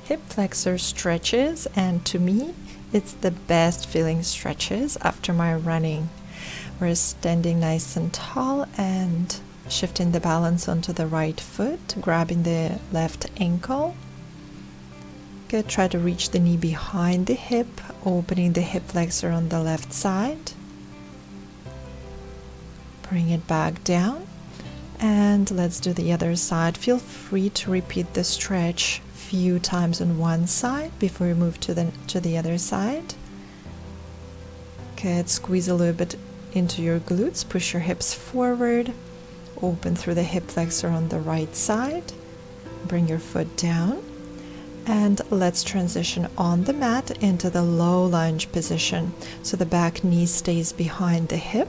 hip flexor stretches, and to me it's the best feeling stretches after my running. We're standing nice and tall and shifting the balance onto the right foot, grabbing the left ankle. Good. Try to reach the knee behind the hip, opening the hip flexor on the left side. Bring it back down, and let's do the other side. Feel free to repeat the stretch a few times on one side before you move to the other side. Good. Squeeze a little bit into your glutes, push your hips forward, open through the hip flexor on the right side, bring your foot down, and let's transition on the mat into the low lunge position. So the back knee stays behind the hip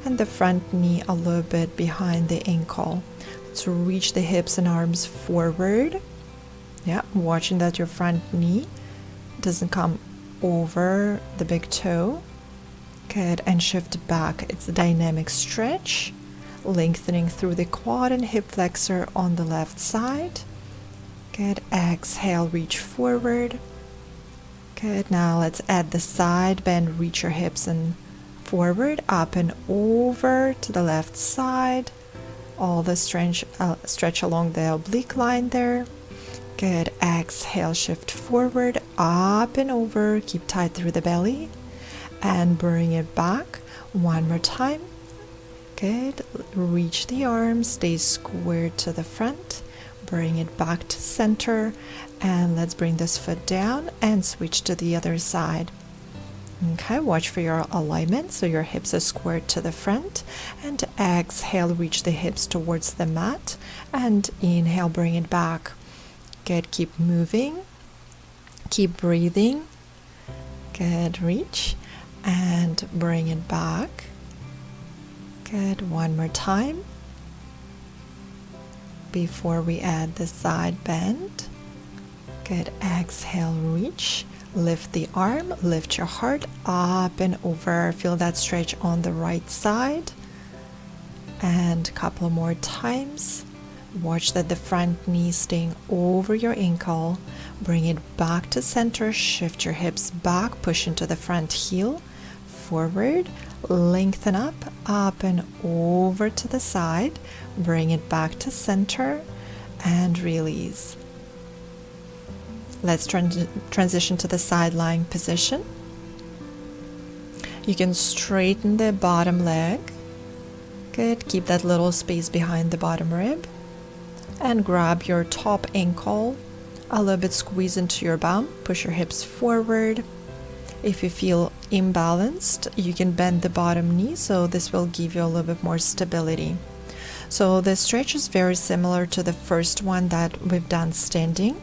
and the front knee a little bit behind the ankle. So reach the hips and arms forward. Yeah, watching that your front knee doesn't come over the big toe. Good, and shift back. It's a dynamic stretch, lengthening through the quad and hip flexor on the left side. Good, exhale, reach forward. Good, now let's add the side bend, reach your hips and forward, up and over to the left side. All the stretch along the oblique line there. Good, exhale, shift forward, up and over, keep tight through the belly. And bring it back one more time. Good. Reach the arms, stay squared to the front. Bring it back to center. And let's bring this foot down and switch to the other side. Okay, watch for your alignment so your hips are squared to the front. And exhale, reach the hips towards the mat. And inhale, bring it back. Good. Keep moving. Keep breathing. Good. Reach. And bring it back. Good. One more time before we add the side bend. Good. Exhale, reach, lift the arm, lift your heart up and over. Feel that stretch on the right side. And a couple more times. Watch that the front knee staying over your ankle. Bring it back to center. Shift your hips back. Push into the front heel. Forward. Lengthen up and over to the side. Bring it back to center. And release. Let's transition to the side lying position. You can straighten the bottom leg. Good. Keep that little space behind the bottom rib. And grab your top ankle, a little bit squeeze into your bum, push your hips forward. If you feel imbalanced, you can bend the bottom knee, so this will give you a little bit more stability. So the stretch is very similar to the first one that we've done standing.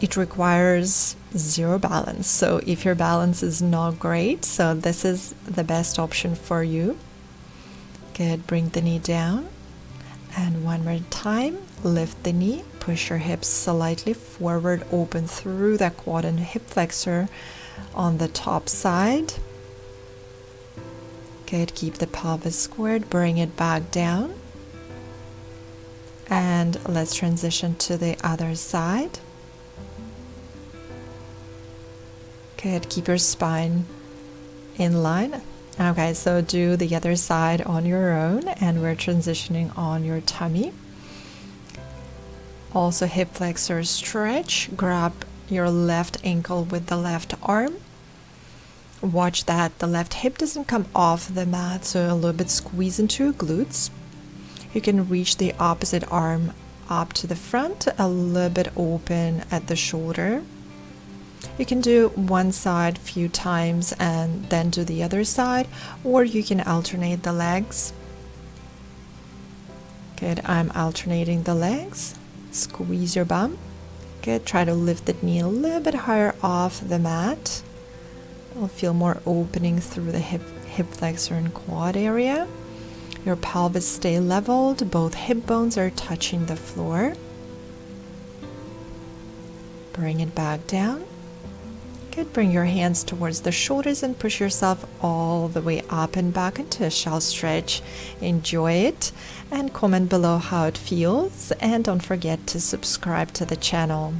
It requires zero balance, so if your balance is not great, so this is the best option for you. Good, bring the knee down. And one more time, lift the knee, push your hips slightly forward, open through the quad and hip flexor on the top side. Good, keep the pelvis squared, bring it back down. And let's transition to the other side. Good, keep your spine in line. Okay, so do the other side on your own, and we're transitioning on your tummy. Also hip flexor stretch. Grab your left ankle with the left arm. Watch that the left hip doesn't come off the mat, so a little bit squeeze into your glutes. You can reach the opposite arm up to the front, a little bit open at the shoulder. You can do one side a few times and then do the other side, or you can alternate the legs. Good, I'm alternating the legs. Squeeze your bum. Good, try to lift the knee a little bit higher off the mat. You'll feel more opening through the hip flexor and quad area. Your pelvis stay leveled, both hip bones are touching the floor. Bring it back down. Good. Bring your hands towards the shoulders and push yourself all the way up and back into a shell stretch. Enjoy it and comment below how it feels, and don't forget to subscribe to the channel.